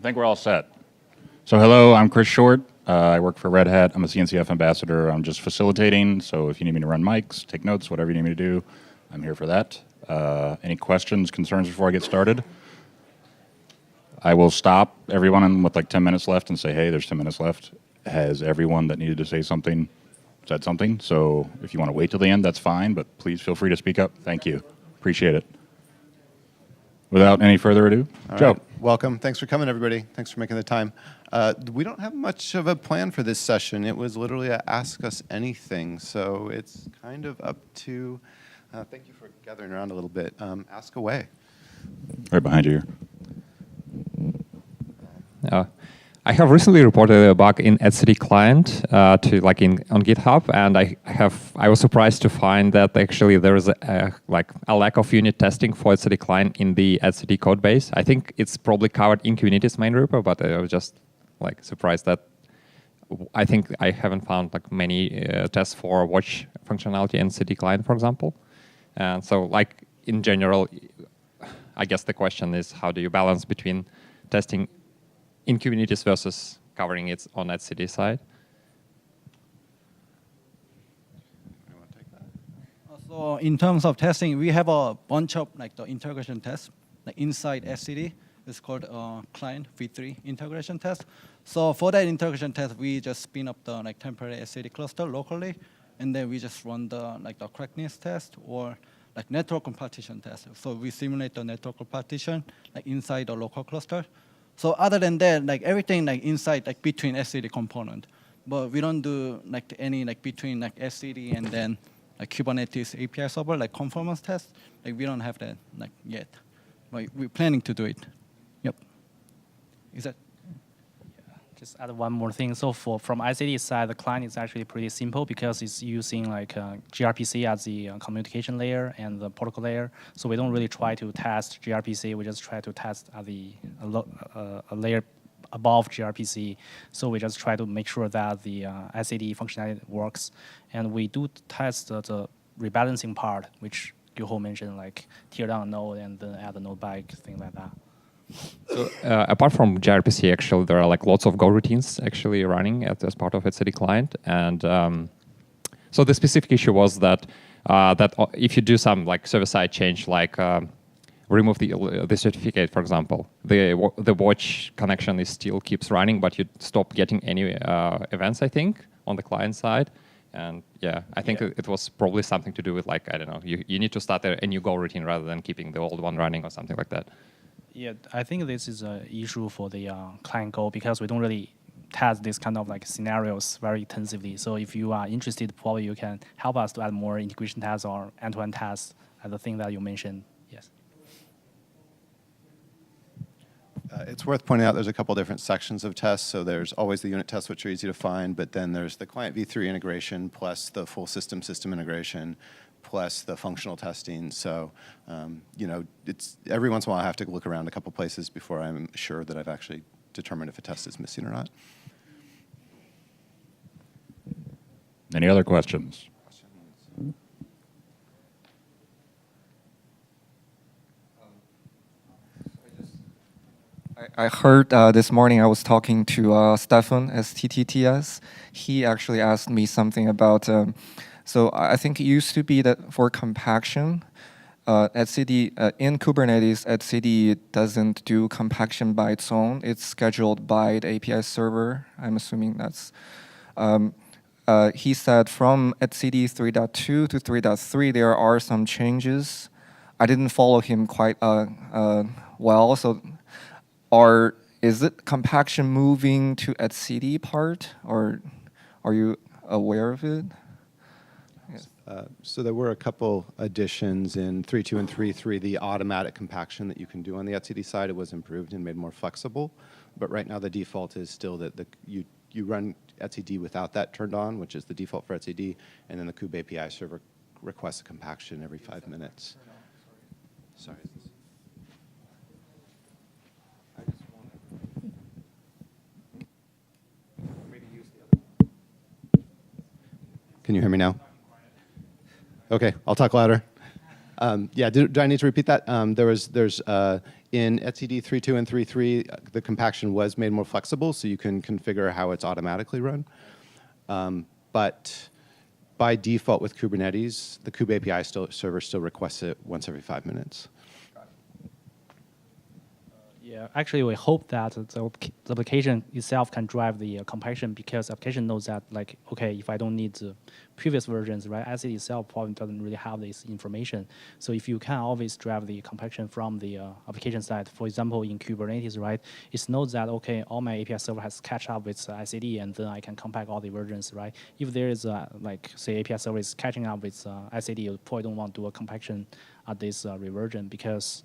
think we're all set. So hello, I'm Chris Short. I work for Redhat. I'm a CNCF ambassador. I'm just facilitating, so if you need me to run mics, take notes, whatever you need me to do, I'm here for that. Any questions, concerns before I get started? I will stop everyone with like 10 minutes left and say, hey, there's 10 minutes left. Has everyone that needed to say something said something? So if you want to wait till the end, that's fine, but please feel free to speak up. Thank you. Appreciate it. Without any further ado, Joe. Right. Welcome. Thanks for coming, everybody. Thanks for making the time. We don't have much of a plan for this session. It was literally a ask us anything, so it's kind of up to, thank you for gathering around a little bit. Ask away. Right behind you here. I have recently reported a bug in Hcd client on GitHub, and I was surprised to find that actually there is a lack of unit testing for Hcd client in the Hcd code base. I think it's probably covered in Kubernetes main repo, but I was just surprised that I think I haven't found many tests for watch functionality in Hcd client, for example. And so in general, I guess the question is, how do you balance between testing in Kubernetes versus covering it on Hcd side? You want to take that? So in terms of testing, we have a bunch of the integration tests inside Hcd. It's called client v3 integration test. So for that integration test, we just spin up the temporary Hcd cluster locally, and then we just run the the correctness test or network compartition test. So we simulate the network compartition inside the local cluster. So other than that, everything inside between Hcd component, but we don't do any between Hcd and then Kubernetes API server conformance test. We don't have that yet, but we're planning to do it. Yep. Is that? Just add one more thing. So from Hcd side, the client is actually pretty simple because it's using gRPC as the communication layer and the protocol layer. So we don't really try to test gRPC. We just try to test at a layer above gRPC. So we just try to make sure that the Hcd functionality works. And we do test the rebalancing part, which Gyuho mentioned, tear down a node and then add a node back, things like that. So apart from gRPC, actually, there are lots of Go routines actually running as part of Hcd client, and so the specific issue was that if you do some server-side change, remove the certificate, for example, the watch connection still keeps running, but you stop getting any events, I think, on the client side. And yeah, I think it was probably something to do with I don't know, you need to start a new Go routine rather than keeping the old one running or something like that. Yeah, I think this is an issue for the client Go because we don't really test this kind of scenarios very intensively. So if you are interested, probably you can help us to add more integration tests or end-to-end tests as the thing that you mentioned. Yes. It's worth pointing out there's a couple different sections of tests. So there's always the unit tests, which are easy to find, but then there's the client v3 integration plus the full system integration plus the functional testing. So, it's every once in a while I have to look around a couple places before I'm sure that I've actually determined if a test is missing or not. Any other questions? I heard this morning I was talking to Stefan, STTTS. He actually asked me something about, so I think it used to be that for compaction, Hcd, in Kubernetes, Hcd doesn't do compaction by its own. It's scheduled by the API server. I'm assuming that's, he said from Hcd 3.2 to 3.3, there are some changes. I didn't follow him quite well, so is it compaction moving to Hcd part, or are you aware of it? Yes. So there were a couple additions in 3.2 and 3.3. The automatic compaction that you can do on the Hcd side, it was improved and made more flexible. But right now the default is still that you run Hcd without that turned on, which is the default for Hcd, and then the Kube API server requests a compaction every 5 minutes. Sorry. Can you hear me now? Okay, I'll talk louder. Yeah, do I need to repeat that? There's in etcd 3.2 and 3.3, the compaction was made more flexible, so you can configure how it's automatically run. But by default with Kubernetes, the Kube API server still requests it once every 5 minutes. Yeah, actually, we hope that the application itself can drive the compaction, because the application knows that, like, okay, if I don't need the previous versions, right, ICD itself probably doesn't really have this information. So if you can always drive the compaction from the application side, for example, in Kubernetes, right, it knows that, okay, all my API server has catch up with ICD, and then I can compact all the versions, right? If there is, like, say, API server is catching up with ICD, you probably don't want to do a compaction at this reversion, because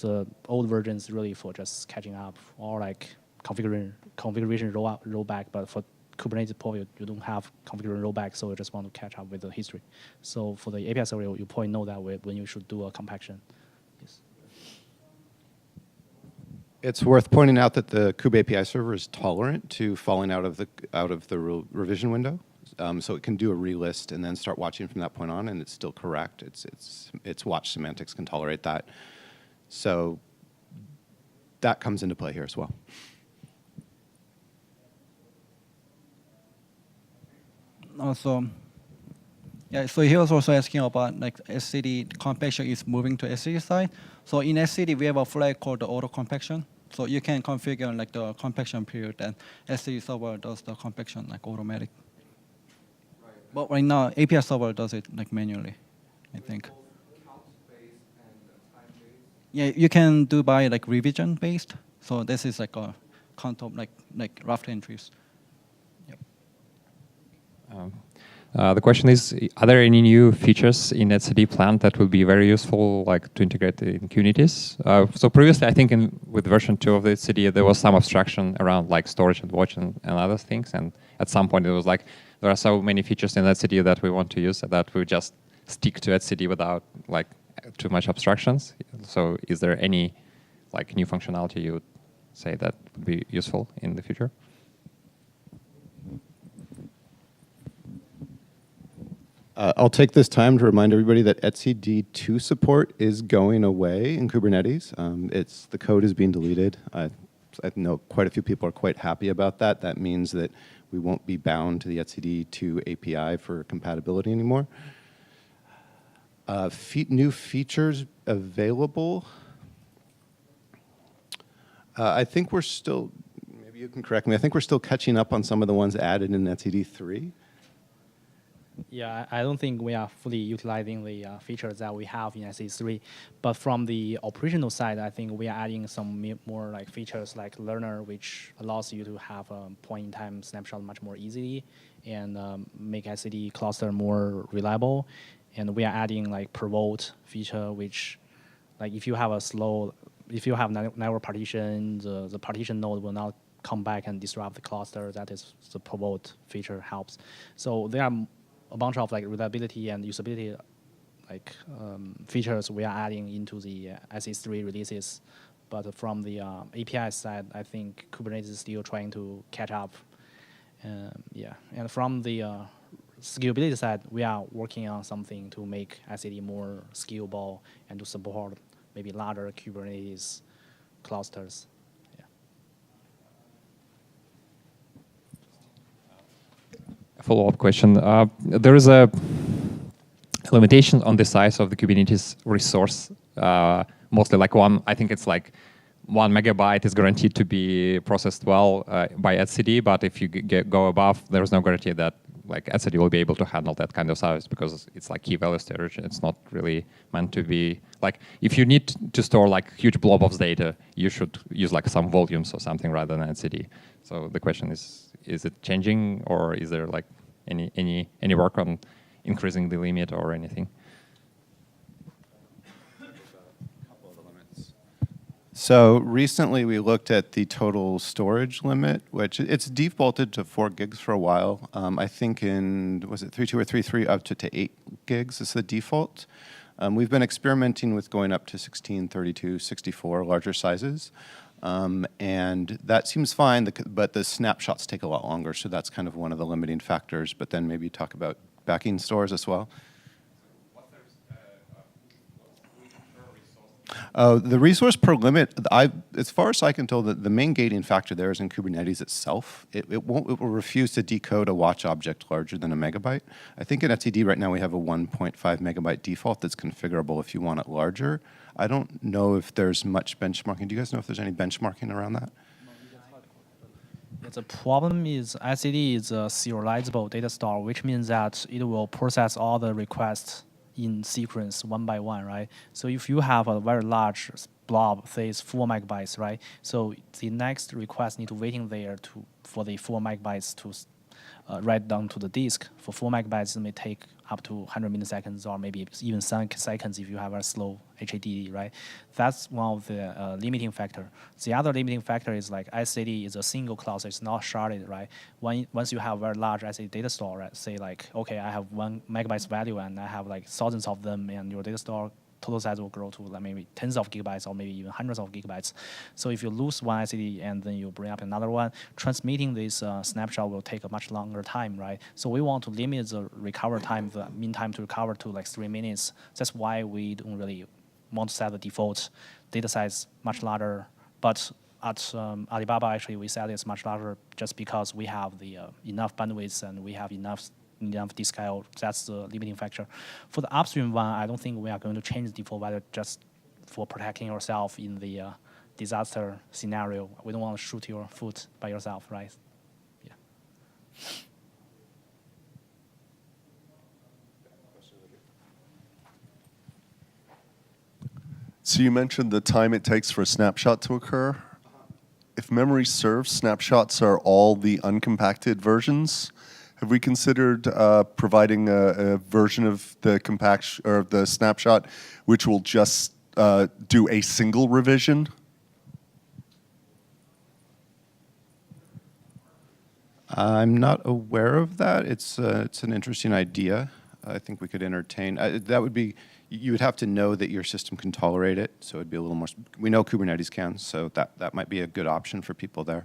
the old version is really for just catching up or like configuration rollback. But for Kubernetes, probably you don't have configuration rollback, so you just want to catch up with the history. So for the API server, you probably know that when you should do a compaction. Yes. It's worth pointing out that the Kube API server is tolerant to falling out of the revision window. So it can do a relist and then start watching from that point on, and it's still correct. Its watch semantics can tolerate that. So that comes into play here as well. Also, yeah, so he was also asking about like SCD compaction is moving to SCD side. So in SCD, we have a flag called the auto compaction. So you can configure like the compaction period, and SCD server does the compaction like automatic. Right. But right now, API server does it like manually, I think. Yeah, you can do by like revision based. So this is like a count of like rough entries. Yep. The question is, are there any new features in etcd planned that will be very useful, like to integrate in Kubernetes? So previously, I think with version 2 of the etcd, there was some abstraction around like storage and watch and other things. And at some point, it was like, there are so many features in etcd that we want to use that we just stick to etcd without like too much abstractions. So is there any like new functionality you would say that would be useful in the future? I'll take this time to remind everybody that etcd2 support is going away in Kubernetes. The code is being deleted. I know quite a few people are quite happy about that. That means that we won't be bound to the etcd2 API for compatibility anymore. New features available. I think we're still, maybe you can correct me, I think we're still catching up on some of the ones added in etcd3. Yeah, I don't think we are fully utilizing the features that we have in SE3. But from the operational side, I think we are adding some more like features like Learner, which allows you to have a point-in-time snapshot much more easily and make etcd cluster more reliable. And we are adding like per volt feature, which like if you have network partition, the partition node will not come back and disrupt the cluster. That is the per volt feature helps. So there are a bunch of like reliability and usability like features we are adding into the SE3 releases. But from the API side, I think Kubernetes is still trying to catch up. Yeah, and from the scalability side, we are working on something to make etcd more scalable and to support maybe larger Kubernetes clusters. Yeah. A follow-up question. There is a limitation on the size of the Kubernetes resource. Mostly like I think it's like 1 megabyte is guaranteed to be processed well by etcd, but if you go above, there's no guarantee that like etcd will be able to handle that kind of size because it's like key value storage. It's not really meant to be like, if you need to store like huge blob of data, you should use like some volumes or something rather than etcd. So the question is it changing, or is there like any work on increasing the limit or anything? So recently we looked at the total storage limit, which it's defaulted to 4 gigs for a while. I think was it 3.2 or 3.3 up to 8 gigs is the default. We've been experimenting with going up to 16, 32, 64, larger sizes. And that seems fine, but the snapshots take a lot longer, so that's kind of one of the limiting factors. But then maybe talk about backing stores as well. The resource per limit, as far as I can tell, the main gating factor there is in Kubernetes itself. It will refuse to decode a watch object larger than a megabyte. I think in etcd right now we have a 1.5 megabyte default that's configurable if you want it larger. I don't know if there's much benchmarking. Do you guys know if there's any benchmarking around that? The problem is Etcd is a serializable data store, which means that it will process all the requests in sequence one by one, right? So if you have a very large blob, say it's 4 megabytes, right? So the next request need to waiting there for the 4 megabytes to write down to the disk. For 4 megabytes, it may take up to 100 milliseconds or maybe even 7 seconds if you have a slow HDD, right? That's one of the limiting factor. The other limiting factor is like etcd is a single cluster, it's not sharded, right? Once you have a very large etcd data store, right? Say like, okay, I have 1 megabytes value and I have like thousands of them, and your data store total size will grow to like maybe tens of gigabytes or maybe even hundreds of gigabytes. So if you lose one etcd and then you bring up another one, transmitting this snapshot will take a much longer time, right? So we want to limit the recovery time, the mean time to recover to like 3 minutes. That's why we don't really want to set the default data size much larger. But at Alibaba, actually, we set it's much larger just because we have the enough bandwidth and we have enough disk I/O. That's the limiting factor. For the upstream one, I don't think we are going to change the default value just for protecting yourself in the disaster scenario. We don't want to shoot your foot by yourself, right? Yeah. So you mentioned the time it takes for a snapshot to occur. If memory serves, snapshots are all the uncompacted versions. Have we considered providing a version of the compaction or the snapshot which will just do a single revision? I'm not aware of that. It's an interesting idea. I think we could entertain. That would be, you would have to know that your system can tolerate it. So it'd be a little more. We know Kubernetes can, so that might be a good option for people there.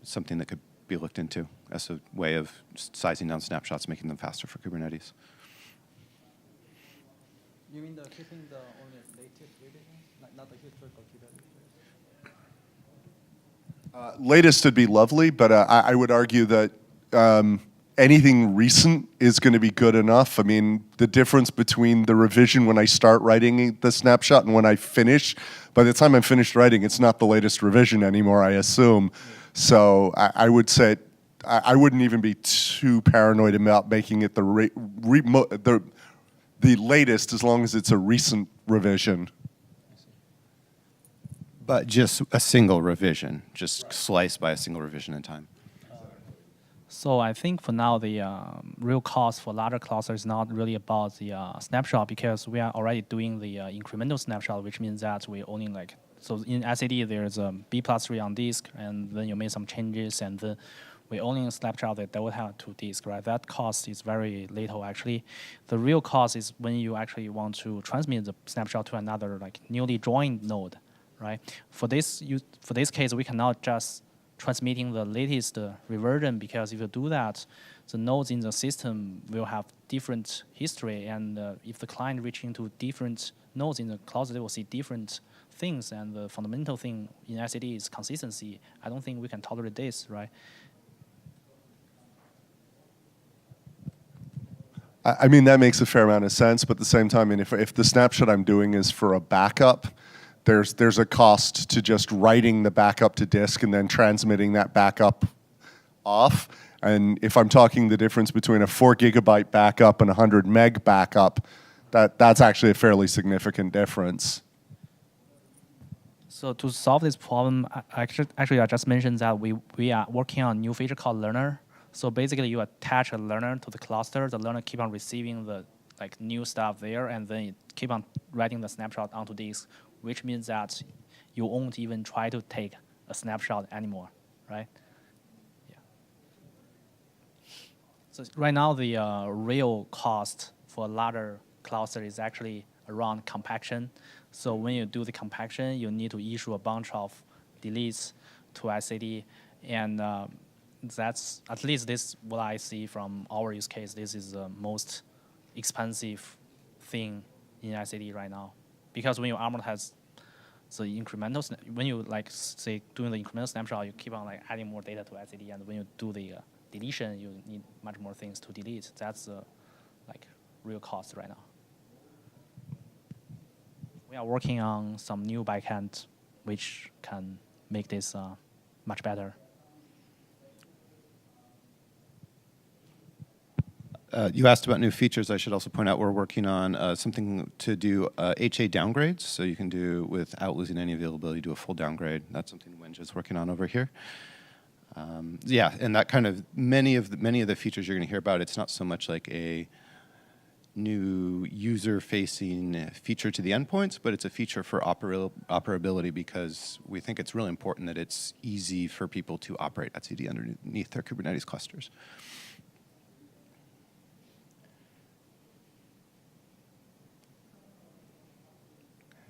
Something that could be looked into as a way of sizing down snapshots, making them faster for Kubernetes. You mean keeping the only latest revision, not the historical Kubernetes? Latest would be lovely, but I would argue that anything recent is going to be good enough. I mean, the difference between the revision when I start writing the snapshot and when I finish, by the time I'm finished writing, it's not the latest revision anymore, I assume. So I would say I wouldn't even be too paranoid about making it the latest as long as it's a recent revision. But just a single revision, just sliced by a single revision in time. So I think for now, the real cost for larger clusters is not really about the snapshot, because we are already doing the incremental snapshot, which means that we only like, so in etcd, there's a B+3 on disk, and then you made some changes, and then we only snapshot the delta to disk, right? That cost is very little, actually. The real cost is when you actually want to transmit the snapshot to another like newly joined node, right? For this case, we cannot just transmitting the latest reversion, because if you do that, the nodes in the system will have different history, and if the client reaching to different nodes in the cluster, they will see different things, and the fundamental thing in etcd is consistency. I don't think we can tolerate this, right? I mean, that makes a fair amount of sense, but at the same time, I mean, if the snapshot I'm doing is for a backup, there's a cost to just writing the backup to disk and then transmitting that backup off. And if I'm talking the difference between a 4 gigabyte backup and a 100 meg backup, that's actually a fairly significant difference. So to solve this problem, actually I just mentioned that we are working on a new feature called learner. So basically you attach a learner to the cluster, the learner keep on receiving the like new stuff there, and then it keep on writing the snapshot onto disk, which means that you won't even try to take a snapshot anymore, right? Yeah. So right now, the real cost for a larger cluster is actually around compaction. So when you do the compaction, you need to issue a bunch of deletes to etcd, and that's, at least this what I see from our use case, this is the most expensive thing in etcd right now. because when you amortize the incremental, when you like say doing the incremental snapshot, you keep on like adding more data to etcd, and when you do the deletion, you need much more things to delete. That's like real cost right now. We are working on some new backend which can make this much better. You asked about new features. I should also point out we're working on something to do HA downgrades, so you can do, without losing any availability, do a full downgrade. That's something Wenj is working on over here. Yeah, and that kind of many of the features you're going to hear about. It's not so much like a new user-facing feature to the endpoints, but it's a feature for operability, because we think it's really important that it's easy for people to operate etcd underneath their Kubernetes clusters.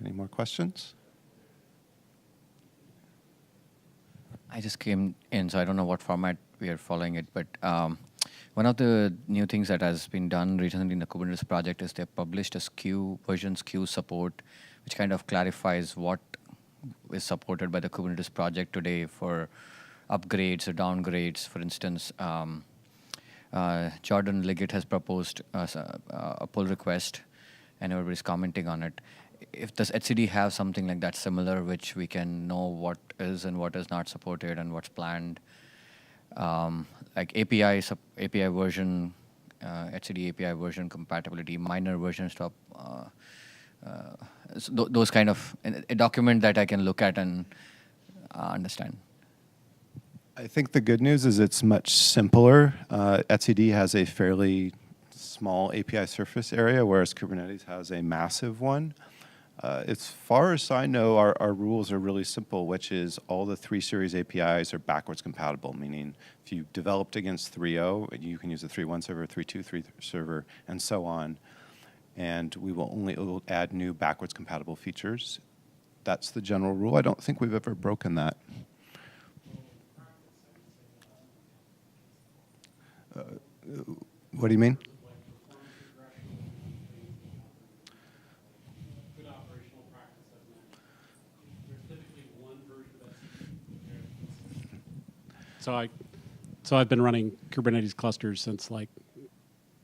Any more questions? I just came in, so I don't know what format we are following it, but one of the new things that has been done recently in the Kubernetes project is they published a SKU, version SKU support, which kind of clarifies what is supported by the Kubernetes project today for upgrades or downgrades. For instance, Jordan Liggett has proposed a pull request, and everybody's commenting on it. If does etcd have something like that similar, which we can know what is and what is not supported and what's planned, like API version, etcd API version compatibility, minor version stop, so those kind of a document that I can look at and understand. I think the good news is it's much simpler. etcd has a fairly small API surface area, whereas Kubernetes has a massive one. As far as I know, our rules are really simple, which is all the 3 series APIs are backwards compatible, meaning if you developed against 3.0, you can use the 3.1 server, 3.2, 3 server, and so on. And we will only add new backwards compatible features. That's the general rule. I don't think we've ever broken that. What do you mean? So I've been running Kubernetes clusters since like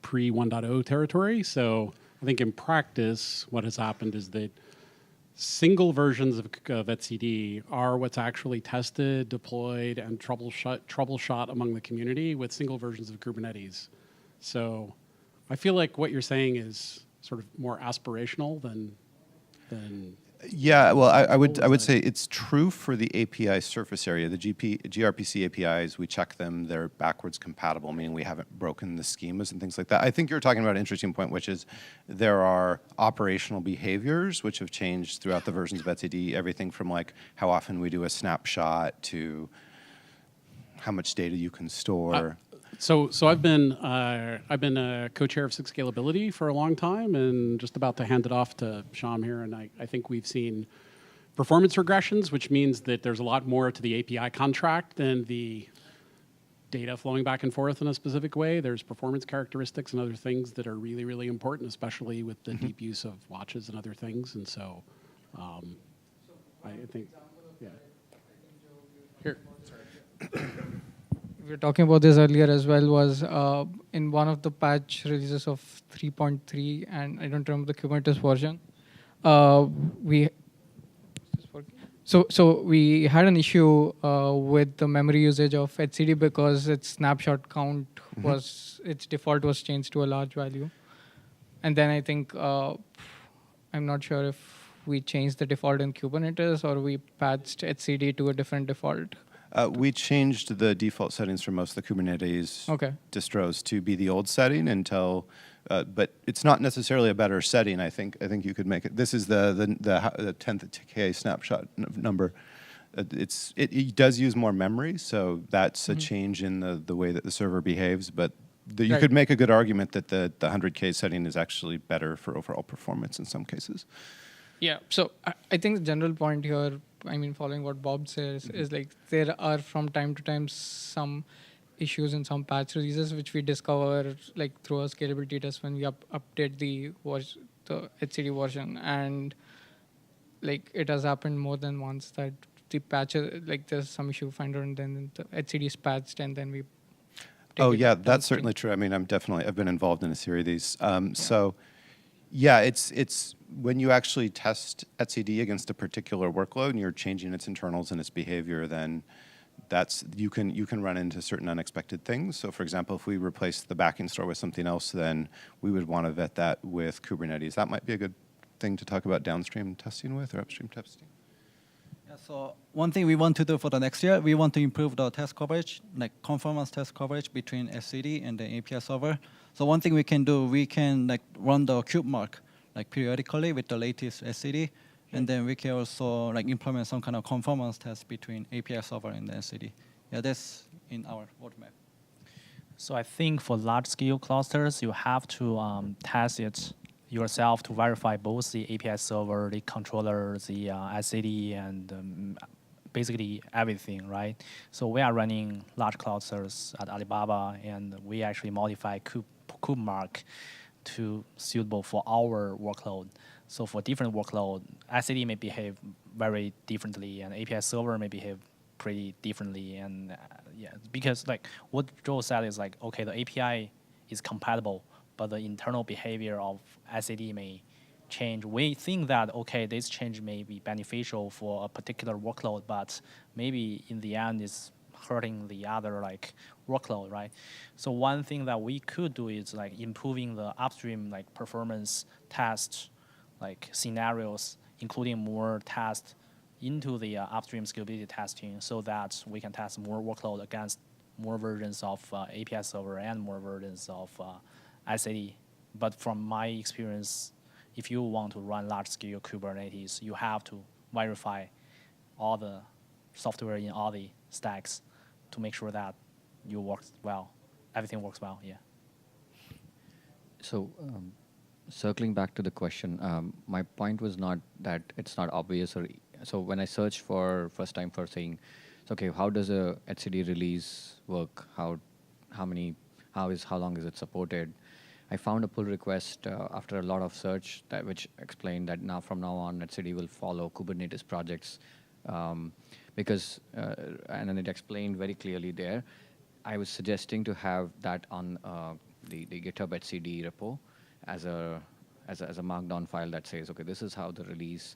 pre 1.0 territory. So I think in practice, what has happened is that single versions of etcd are what's actually tested, deployed, and troubleshot among the community with single versions of Kubernetes. So I feel like what you're saying is sort of more aspirational than yeah, well, I would say it's true for the API surface area. The gRPC APIs, we check them, they're backwards compatible, meaning we haven't broken the schemas and things like that. I think you're talking about an interesting point, which is there are operational behaviors which have changed throughout the versions of etcd, everything from like how often we do a snapshot to how much data you can store. So I've been a co-chair of SIG Scalability for a long time, and just about to hand it off to Xiang here. And I think we've seen performance regressions, which means that there's a lot more to the API contract than the data flowing back and forth in a specific way. There's performance characteristics and other things that are really, really important, especially with the deep use of watches and other things. And so I think, yeah. Here. We were talking about this earlier as well, was in one of the patch releases of 3.3, and I don't remember the Kubernetes version, we had an issue with the memory usage of hcd because its snapshot count was, its default was changed to a large value. And then I think, I'm not sure if we changed the default in Kubernetes or we patched hcd to a different default. We changed the default settings for most of the Kubernetes distros to be the old setting until, but it's not necessarily a better setting. I think you could make it. This is the 10th K snapshot number. It does use more memory, so that's a change in the way that the server behaves. But you could make a good argument that the 100K setting is actually better for overall performance in some cases. Yeah, so I think the general point here, I mean, following what Bob says, is like there are from time to time some issues in some patch releases which we discover like through our scalability test when we update the etcd version. And like it has happened more than once that the patches, like there's some issue finder and then the HCD is patched and then we take Oh it yeah, that's downstream. certainly true. I mean, I've been involved in a series of these. So, yeah, it's when you actually test etcd against a particular workload and you're changing its internals and its behavior, then you can run into certain unexpected things. So, for example, if we replace the backing store with something else, then we would want to vet that with Kubernetes. That might be a good thing to talk about downstream testing with or upstream testing. Yeah, so one thing we want to do for the next year, we want to improve the test coverage, like conformance test coverage between etcd and the API server. So one thing we can do, we can like run the kube mark like periodically with the latest etcd, and then we can also like implement some kind of conformance test between API server and the etcd. Yeah, that's in our roadmap. So I think for large-scale clusters, you have to test it yourself to verify both the API server, the controller, the etcd, and basically everything, right? So we are running large clusters at Alibaba, and we actually modify kubemark to suitable for our workload. So for different workload, etcd may behave very differently, and API server may behave pretty differently. And yeah, because like what Joe said is like, okay, the API is compatible, but the internal behavior of etcd may change. We think that, okay, this change may be beneficial for a particular workload, but maybe in the end it's hurting the other like workload, right? So one thing that we could do is like improving the upstream like performance test like scenarios, including more tests into the upstream scalability testing so that we can test more workload against more versions of API server and more versions of etcd. But from my experience, if you want to run large-scale Kubernetes, you have to verify all the software in all the stacks to make sure that you work well, everything works well. Yeah. So, circling back to the question, my point was not that it's not obvious. So when I searched for first time for saying, okay, how does a etcd release work? How long is it supported? I found a pull request after a lot of search which explained that from now on, etcd will follow Kubernetes projects because, and then it explained very clearly there. I was suggesting to have that on the GitHub etcd repo as a markdown file that says, okay, this is how the release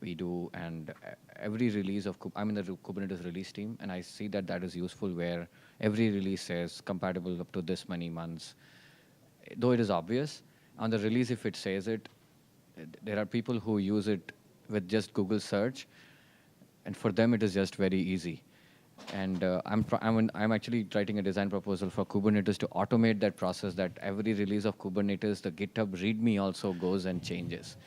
we do, and every release of I'm in the Kubernetes release team, and I see that is useful where every release says compatible up to this many months. Though it is obvious, on the release if it says it, there are people who use it with just Google search, and for them it is just very easy. And I'm actually writing a design proposal for Kubernetes to automate that process, that every release of Kubernetes, the GitHub README also goes and changes.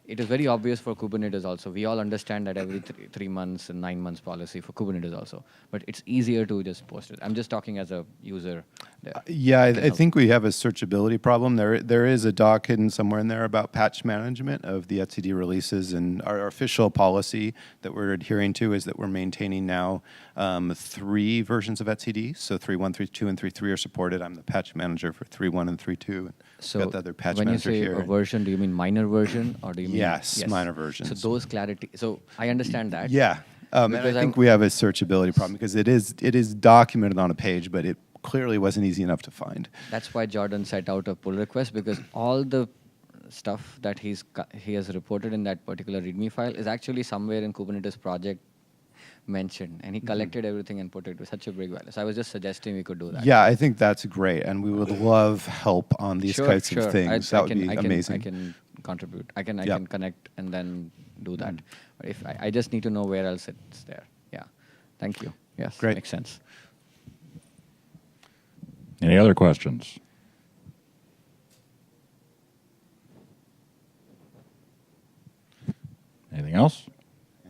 It is very obvious for Kubernetes also. We all understand that every 3 months and 9 months policy for Kubernetes also. But it's easier to just post it. I'm just talking as a user. Yeah, I think we have a searchability problem. There is a doc hidden somewhere in there about patch management of the etcd releases, and our official policy that we're adhering to is that we're maintaining now 3 versions of etcd. So 3.1, 3.2, and 3.3 are supported. I'm the patch manager for 3.1 and 3.2. So got the other patch when you manager say here. a version, do you mean minor version or do you mean? Yes, minor versions. So those clarity. So I understand that. Yeah, and I think we have a searchability problem because it is documented on a page, but it clearly wasn't easy enough to find. That's why Jordan set out a pull request, because all the stuff that he has reported in that particular README file is actually somewhere in Kubernetes project mentioned, and he collected everything and put it with such a big value. So I was just suggesting we could do that. Yeah, I think that's great, and we would love help on these kinds of things. That would be amazing. I can contribute. I can connect and then do that. But if I just need to know where else it's there. Yeah. Thank you. Yes. Great. Makes sense. Any other questions? Anything else?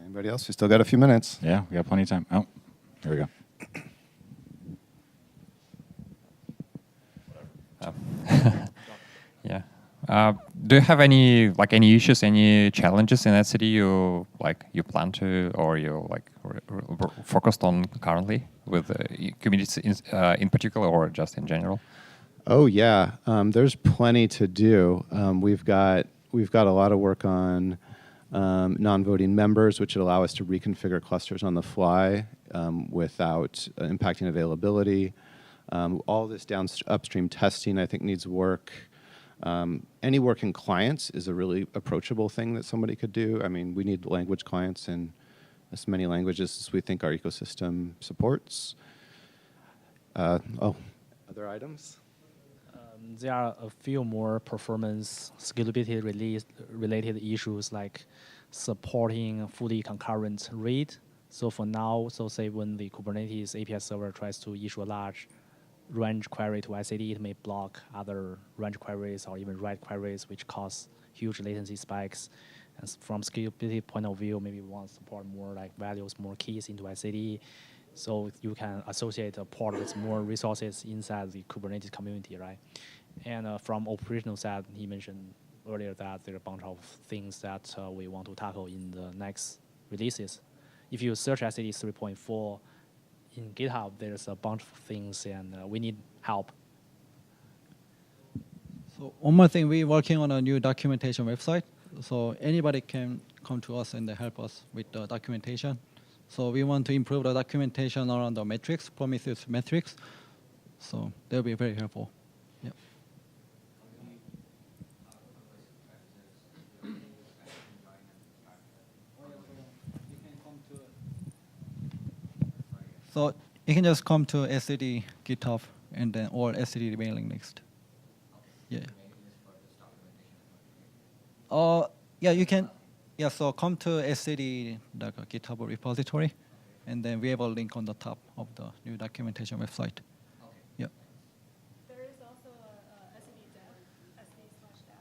Anybody else? We still got a few minutes. Yeah, we got plenty of time. Oh, here we go. Yeah. Do you have any issues, any challenges in etcd you plan to, or you focused on currently with communities in particular, or just in general? Oh yeah, there's plenty to do. We've got a lot of work on non-voting members, which would allow us to reconfigure clusters on the fly without impacting availability. All this upstream testing, I think, needs work. Any work in clients is a really approachable thing that somebody could do. I mean, we need language clients in as many languages as we think our ecosystem supports. Other items? There are a few more performance scalability related issues like supporting fully concurrent read. So for now, so say when the Kubernetes API server tries to issue a large range query to Hcd, it may block other range queries or even write queries, which cause huge latency spikes. And from scalability point of view, maybe we want to support more like values, more keys into Hcd. So you can associate a port with more resources inside the Kubernetes community, right? And from operational side, he mentioned earlier that there are a bunch of things that we want to tackle in the next releases. If you search Hcd 3.4 in GitHub, there's a bunch of things, and we need help. So one more thing, we're working on a new documentation website. So anybody can come to us and help us with the documentation. So we want to improve the documentation around the metrics, Prometheus metrics. So that'll be very helpful. Yeah. So you can just come to Hcd GitHub and then or Hcd mailing list. Yeah. Yeah, you can. Yeah, so come to Hcd GitHub repository, and then we have a link on the top of the new documentation website. Yeah. There is also a Hcd dev, Hcd/dev.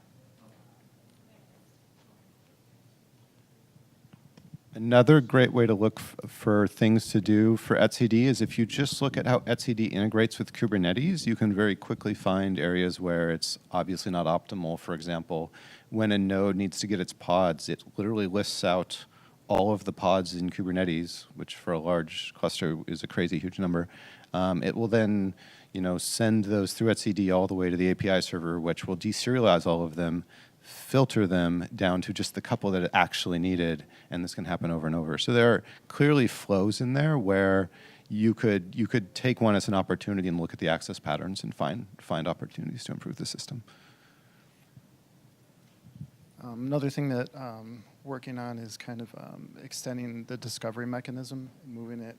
Another great way to look for things to do for etcd is if you just look at how etcd integrates with Kubernetes, you can very quickly find areas where it's obviously not optimal. For example, when a node needs to get its pods, it literally lists out all of the pods in Kubernetes, which for a large cluster is a crazy huge number. It will then send those through etcd all the way to the API server, which will deserialize all of them, filter them down to just the couple that it actually needed, and this can happen over and over. So there are clearly flows in there where you could take one as an opportunity and look at the access patterns and find opportunities to improve the system. Another thing that working on is kind of extending the discovery mechanism, moving it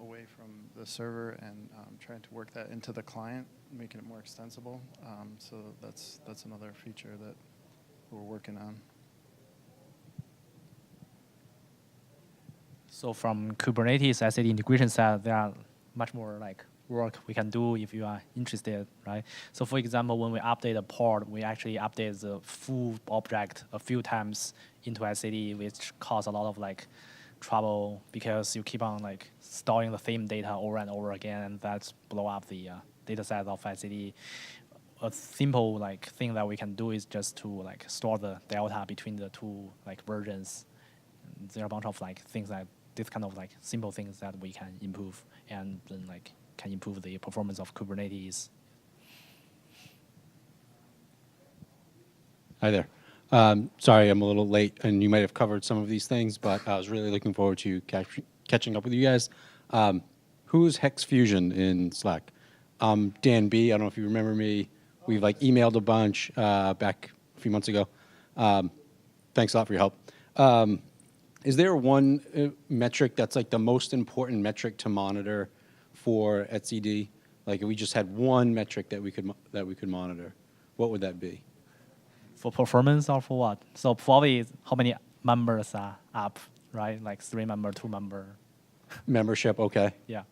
away from the server and trying to work that into the client, making it more extensible. So that's another feature that we're working on. So from Kubernetes Hcd integration side, there are much more like work we can do if you are interested, right? So for example, when we update a pod, we actually update the full object a few times into Hcd, which cause a lot of like trouble because you keep on like storing the same data over and over again, and that's blow up the data set of Hcd. A simple like thing that we can do is just to like store the delta between the two like versions. There are a bunch of like things that this kind of like simple things that we can improve and then like can improve the performance of Kubernetes. Hi there. Sorry, I'm a little late, and you might have covered some of these things, but I was really looking forward to catching up with you guys. Who's Hex Fusion in Slack? Dan B. I don't know if you remember me. We've like emailed a bunch back a few months ago. Thanks a lot for your help. Is there one metric that's like the most important metric to monitor for etcd? Like if we just had one metric that we could monitor, what would that be? For performance or for what? So probably how many members are up, right? Like 3 member, 2 member. Membership, okay. Yeah,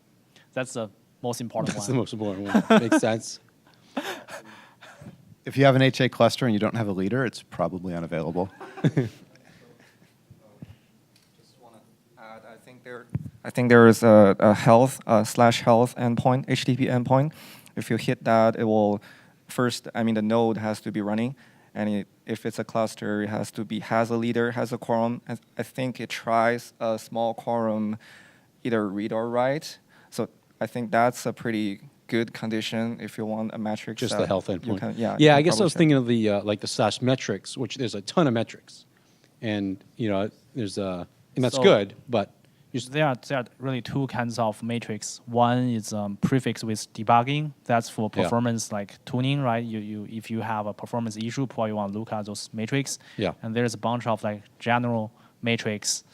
that's the most important That's one. the most important one. Makes sense. If you have an HA cluster and you don't have a leader, it's probably unavailable. I think there is a health /health endpoint, HTTP endpoint. If you hit that, it will first, the node has to be running. And if it's a cluster, it has a leader, has a quorum. I think it tries a small quorum, either read or write. So I think that's a pretty good condition if you want a metric. Just the health endpoint. Yeah, I guess I was thinking of the like the /metrics, which there's a ton of metrics. and there's and that's So- good, but There are really two kinds of matrix. One is prefix with debugging. That's for Yeah. performance like tuning, right? If you have a performance issue, probably want to look at those matrix. Yeah. And there's a bunch of like general matrix,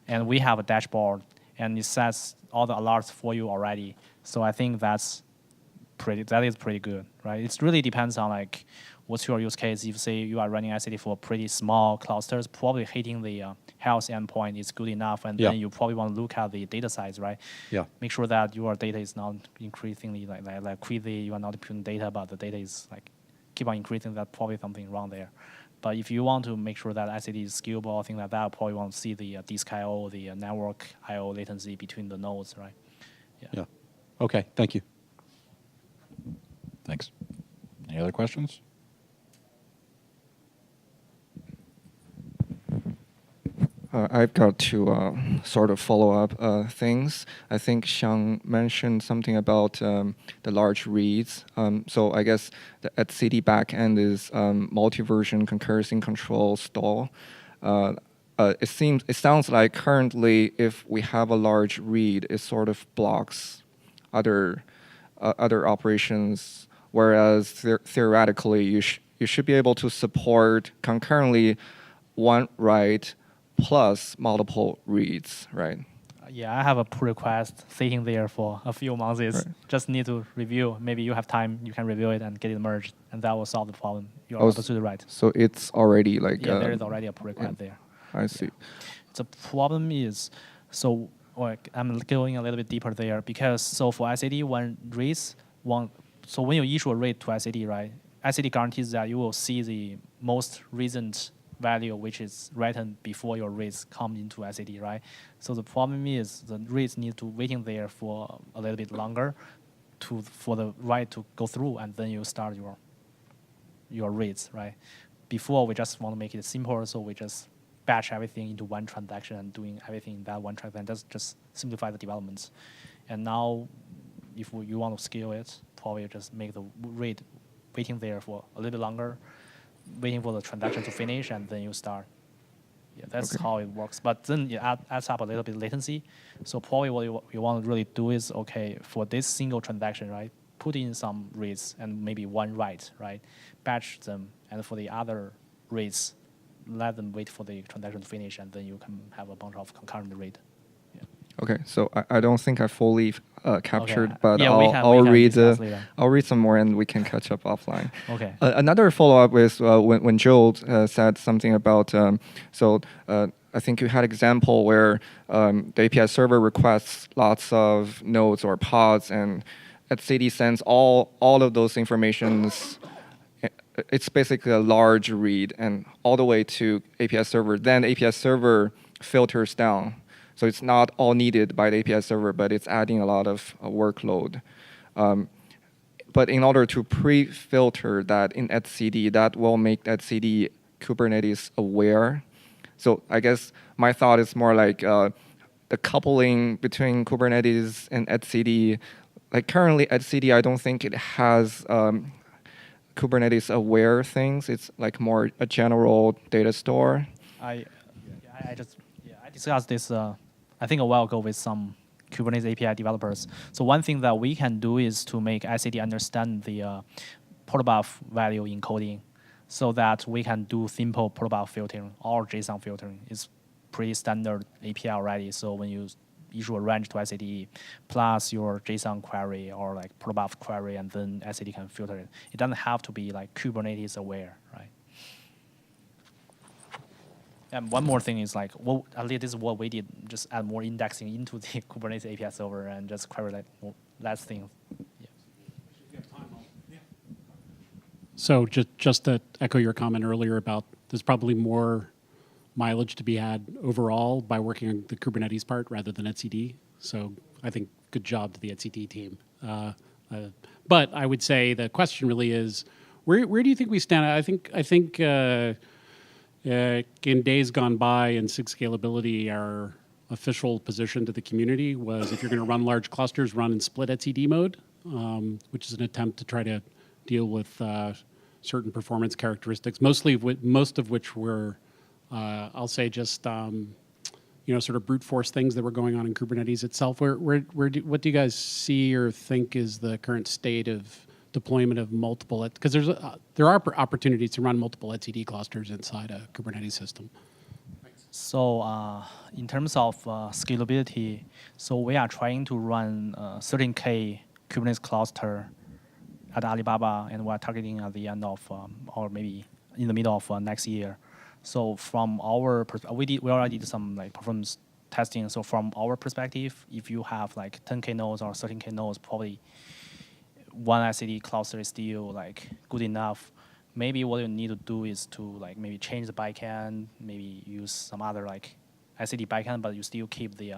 and we have a dashboard, and it sets all the alerts for you already. So I think that is pretty good, right? It really depends on like what's your use case. If say you are running ICD for pretty small clusters, probably hitting the health endpoint is good enough, and Yeah. then you probably want to look at the data size, right? Yeah. Make sure that your data is not increasingly like quickly you are not putting data, but the data is like keep on increasing. That's probably something wrong there. But if you want to make sure that ICD is scalable or things like that, probably want to see the disk I/O, the network I/O latency between the nodes, right? yeah. Okay, thank you. Thanks. Any other questions? I've got two sort of follow-up things. I think Xiang mentioned something about the large reads. So I guess the etcd backend is multi-version concurrency control stall. It sounds like currently, if we have a large read, it sort of blocks other operations. Whereas theoretically, you should be able to support concurrently one write plus multiple reads, right? Yeah, I have a pull request sitting there for a few months. Right. Just need to review. Maybe you have time, you can review it and get it merged, and that will solve the problem. You're Oh, absolutely right. So it's already like... Yeah, there is already a pull request there. I see. The problem is, so like, I'm going a little bit deeper there because so for ICD, when reads so when you issue a read to ICD, right? ICD guarantees that you will see the most recent value which is written before your reads come into ICD, right? So the problem is the reads need to waiting there for a little bit longer for the write to go through, and then you start your reads, right? Before we just want to make it simple, so we just batch everything into one transaction and doing everything in that one transaction. That's just simplify the developments. And now, if you want to scale it, probably just make the read waiting there for a little bit longer, waiting for the transaction to finish, and then you start. Yeah, that's how it works. But then it adds up a little bit latency. So probably what you want to really do is, okay, for this single transaction, right, put in some reads and maybe one write, right, batch them, and for the other reads, let them wait for the transaction to finish, and then you can have a bunch of concurrent read. Okay, so I don't think I fully captured, Okay. but Yeah, I'll read discuss later. I'll read some more and we can catch up offline. Okay. Another follow-up is when Joel said something about I think you had example where the API server requests lots of nodes or pods, and etcd sends all of those informations. It's basically a large read and all the way to API server. Then API server filters down. So it's not all needed by the API server, but it's adding a lot of workload. But in order to pre-filter that in etcd, that will make etcd Kubernetes aware. So I guess my thought is more like the coupling between Kubernetes and etcd. Like currently etcd, I don't think it has Kubernetes aware things. It's like more a general data store. I discussed this I think a while ago with some Kubernetes API developers. So one thing that we can do is to make ICD understand the protobuf value encoding, so that we can do simple protobuf filtering or JSON filtering. It's pretty standard API already. So when you issue a range to ICD plus your JSON query or like protobuf query, and then ICD can filter it. It doesn't have to be like Kubernetes aware, right? And one more thing is like, at least this is what we did, just add more indexing into the Kubernetes API server and just query like less things. Yeah. So just to echo your comment earlier about there's probably more mileage to be had overall by working on the Kubernetes part rather than etcd. So I think good job to the etcd team. But I would say the question really is, where do you think we stand? I think in days gone by in SIG scalability, our official position to the community was if you're going to run large clusters, run in split etcd mode, which is an attempt to try to deal with certain performance characteristics, most of which were I'll say just sort of brute force things that were going on in Kubernetes itself. What do you guys see or think is the current state of deployment of multiple? Because there are opportunities to run multiple etcd clusters inside a Kubernetes system. So in terms of scalability, so we are trying to run 13K Kubernetes cluster at Alibaba, and we're targeting at the end of, or maybe in the middle of next year. So from our perspective, we already did some like performance testing. So from our perspective, if you have like 10K nodes or 13K nodes, probably one etcd cluster is still like good enough. Maybe what you need to do is to like maybe change the backend, maybe use some other like etcd backend, but you still keep the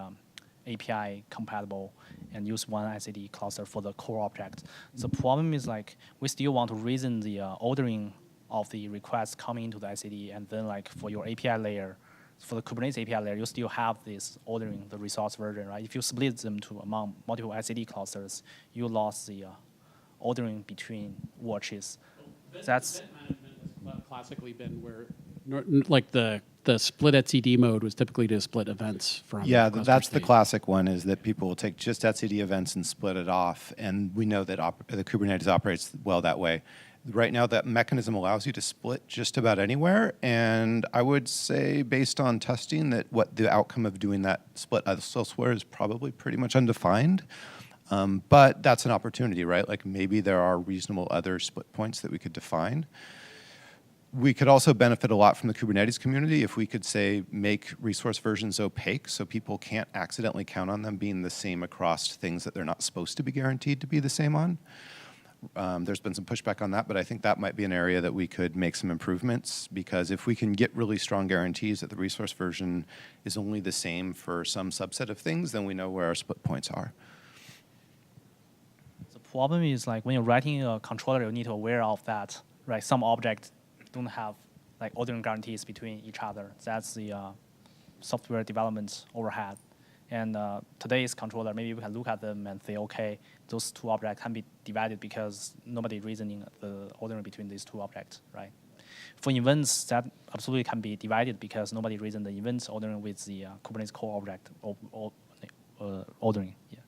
API compatible and use one etcd cluster for the core object. The problem is like we still want to reason the ordering of the requests coming into the etcd, and then like for your API layer, for the Kubernetes API layer, you still have this ordering the resource version, right? If you split them to among multiple etcd clusters, you lost the ordering between watches. That's classically been where like the split etcd mode was typically to split events from. Yeah, cluster that's the state. classic one, is that people will take just etcd events and split it off, and we know that the Kubernetes operates well that way. Right now, that mechanism allows you to split just about anywhere, and I would say, based on testing, that what the outcome of doing that split elsewhere is probably pretty much undefined. But that's an opportunity, right? Like maybe there are reasonable other split points that we could define. We could also benefit a lot from the Kubernetes community if we could, say, make resource versions opaque so people can't accidentally count on them being the same across things that they're not supposed to be guaranteed to be the same on. There's been some pushback on that, but I think that might be an area that we could make some improvements, because if we can get really strong guarantees that the resource version is only the same for some subset of things, then we know where our split points are. the problem is like when you're writing a controller, you need to be aware of that, right? Some objects don't have like ordering guarantees between each other. That's the software development overhead. And today's controller, maybe we can look at them and say, okay, those two objects can be divided because nobody reasoning the ordering between these two objects, right? For events, that absolutely can be divided because nobody reasoned the events ordering with the Kubernetes core object ordering. Yeah.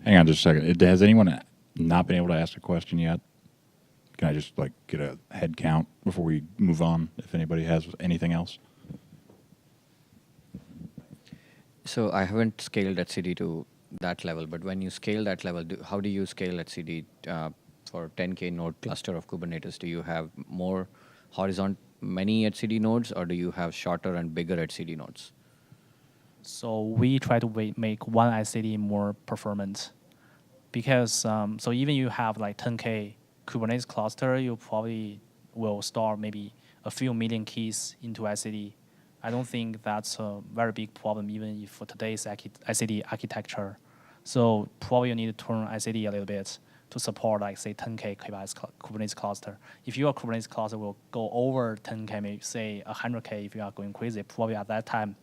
Hang on just a second. Has anyone not been able to ask a question yet? Can I just like get a head count before we move on, if anybody has anything else? So I haven't scaled etcd to that level, but when you scale that level, how do you scale etcd for 10K node cluster of Kubernetes? Do you have more many etcd nodes, or do you have shorter and bigger etcd nodes? So we try to make one etcd more performant, because so even you have like 10K Kubernetes cluster, you probably will store maybe a few million keys into etcd. I don't think that's a very big problem, even if for today's etcd architecture. So probably you need to turn etcd a little bit to support, like, say, 10K Kubernetes cluster. If your Kubernetes cluster will go over 10K, maybe say 100K if you are going crazy, probably at that time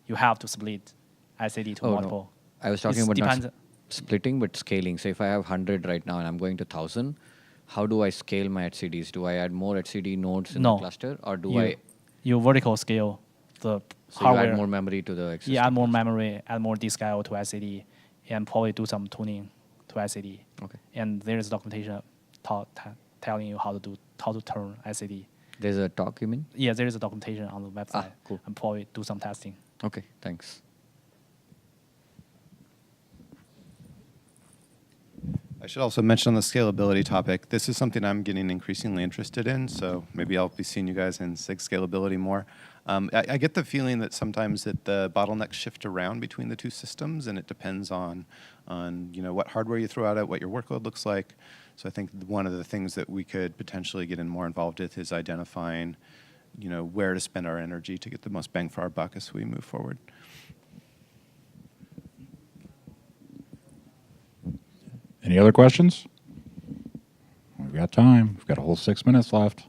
you have to split etcd to multiple. No. I was talking about not splitting, but scaling. So if I have 100 right now and I'm going to 1,000, how do I scale my etcds? Do I add more etcd nodes in the cluster, or do I? You vertical scale the so hardware. you add more memory to the existing. Yeah, add more memory, add more disk I/O to etcd, and probably do some tuning to etcd. Okay. And there is documentation telling you how to turn etcd. There's a talk, you mean? Yeah, there is a documentation on the website. Cool. And probably do some testing. Okay, thanks. I should also mention on the scalability topic, this is something I'm getting increasingly interested in, so maybe I'll be seeing you guys in SIG scalability more. I get the feeling that sometimes that the bottlenecks shift around between the two systems, and it depends on what hardware you throw out at, what your workload looks like. So I think one of the things that we could potentially get in more involved with is identifying where to spend our energy to get the most bang for our buck as we move forward. Any other questions? We've got time. We've got a whole 6 minutes left.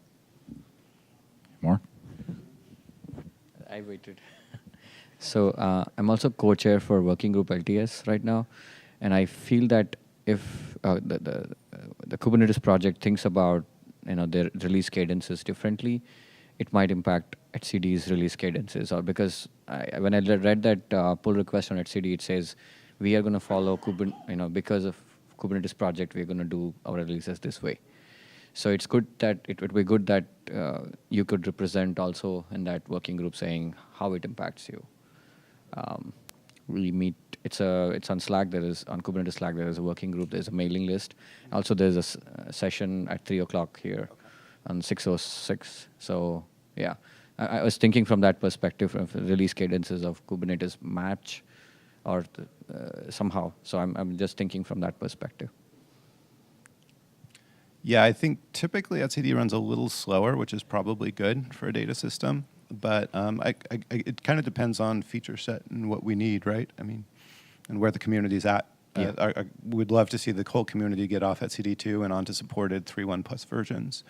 More? I waited. So I'm also co-chair for Working Group LTS right now, and I feel that if the Kubernetes project thinks about their release cadences differently, it might impact HCD's release cadences, or because when I read that pull request on HCD, it says we are going to follow because of Kubernetes project, we're going to do our releases this way. So it's good that it would be good that you could represent also in that working group saying how it impacts you. We meet. It's on Slack. There is on Kubernetes Slack. There is a working group. There's a mailing list. Also, there's a session at 3 o'clock here on 6:06. So yeah, I was thinking from that perspective, of release cadences of Kubernetes match, or somehow. So I'm just thinking from that perspective. Yeah, I think typically etcd runs a little slower, which is probably good for a data system. But it kind of depends on feature set and what we need, right? I mean, and where the community's at. Yeah. We'd love to see the whole community get off etcd2 and onto supported 3.1 plus versions,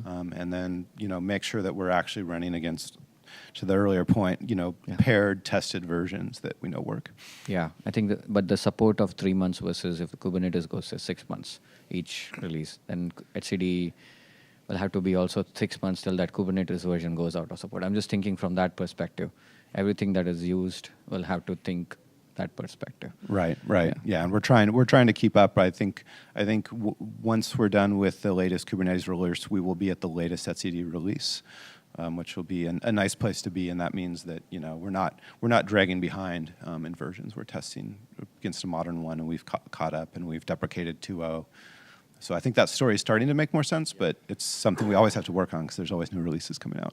and then make sure that we're actually running against, to the earlier point, paired tested versions that we know work. Yeah, I think but the support of 3 months versus if the Kubernetes goes to 6 months each release, then etcd will have to be also 6 months till that Kubernetes version goes out of support. I'm just thinking from that perspective. Everything that is used will have to think that perspective. Right. Yeah, and we're trying to keep up. I think once we're done with the latest Kubernetes release, we will be at the latest etcd release, which will be a nice place to be, and that means that we're not dragging behind in versions. We're testing against a modern one, and we've caught up, and we've deprecated 2.0. So I think that story is starting to make more sense, but it's something we always have to work on because there's always new releases coming out.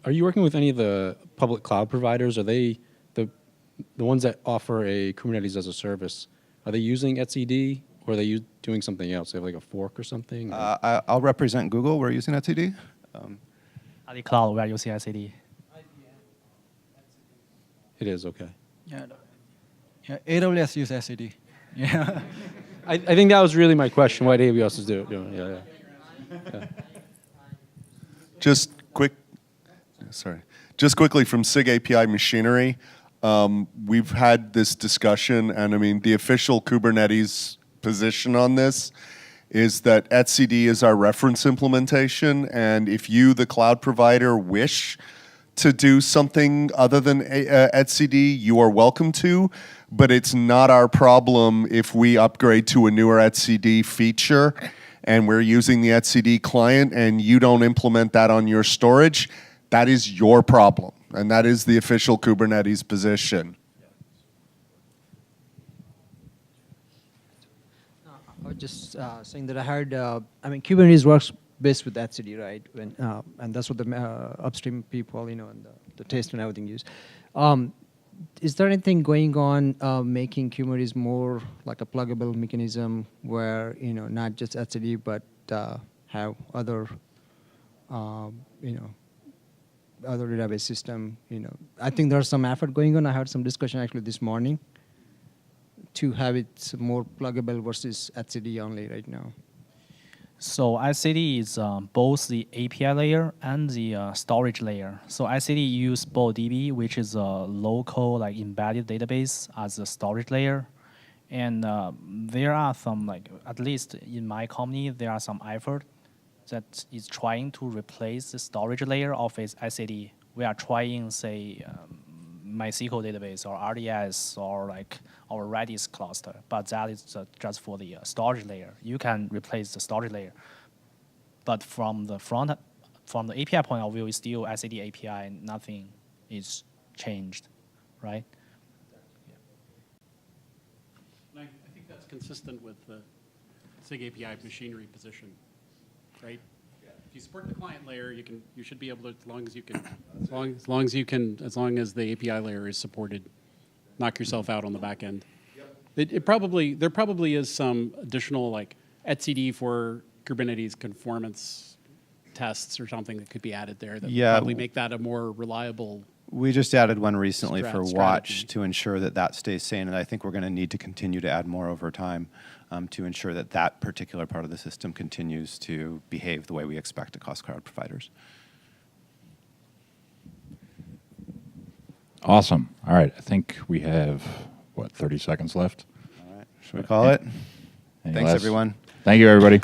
Are you working with any of the public cloud providers? Are they the ones that offer a Kubernetes as a service? Are they using etcd, or are they doing something else? They have like a fork or something? I'll represent Google. We're using etcd. Ali Cloud, we are using etcd. It is, okay. Yeah, AWS use etcd. Yeah. I think that was really my question, what AWS is doing. Yeah. Just quickly from SIG API machinery, we've had this discussion, and I mean, the official Kubernetes position on this is that etcd is our reference implementation, and if you, the cloud provider, wish to do something other than etcd, you are welcome to, but it's not our problem if we upgrade to a newer etcd feature and we're using the etcd client and you don't implement that on your storage. That is your problem, and that is the official Kubernetes position. I was just saying that I heard, Kubernetes works best with etcd, right? And that's what the upstream people, and the test and everything use. Is there anything going on making Kubernetes more like a pluggable mechanism where, not just etcd, but have other, other database system, I think there's some effort going on. I had some discussion actually this morning to have it more pluggable versus etcd only right now. So etcd is both the API layer and the storage layer. So etcd use BoDB, which is a local embedded database, as a storage layer. And there are some, at least in my company, there are some effort that is trying to replace the storage layer of its etcd. We are trying, say, MySQL database or RDS or our Redis cluster, but that is just for the storage layer. You can replace the storage layer, but from the API point of view, it's still etcd API. Nothing is changed, right? I think that's consistent with the SIG API machinery position, right? If you support the client layer, you should be able to, as long as the API layer is supported, knock yourself out on the back end. There probably is some additional etcd for Kubernetes conformance tests or something that could be added there that would probably make that a more reliable. We just added one recently for strategy. Watch to ensure that stays sane, and I think we're going to need to continue to add more over time to ensure that particular part of the system continues to behave the way we expect across cloud providers. Awesome. All right. I think we have, 30 seconds left? All right. Should we call it? Any Thanks, last- everyone. Thank you, everybody.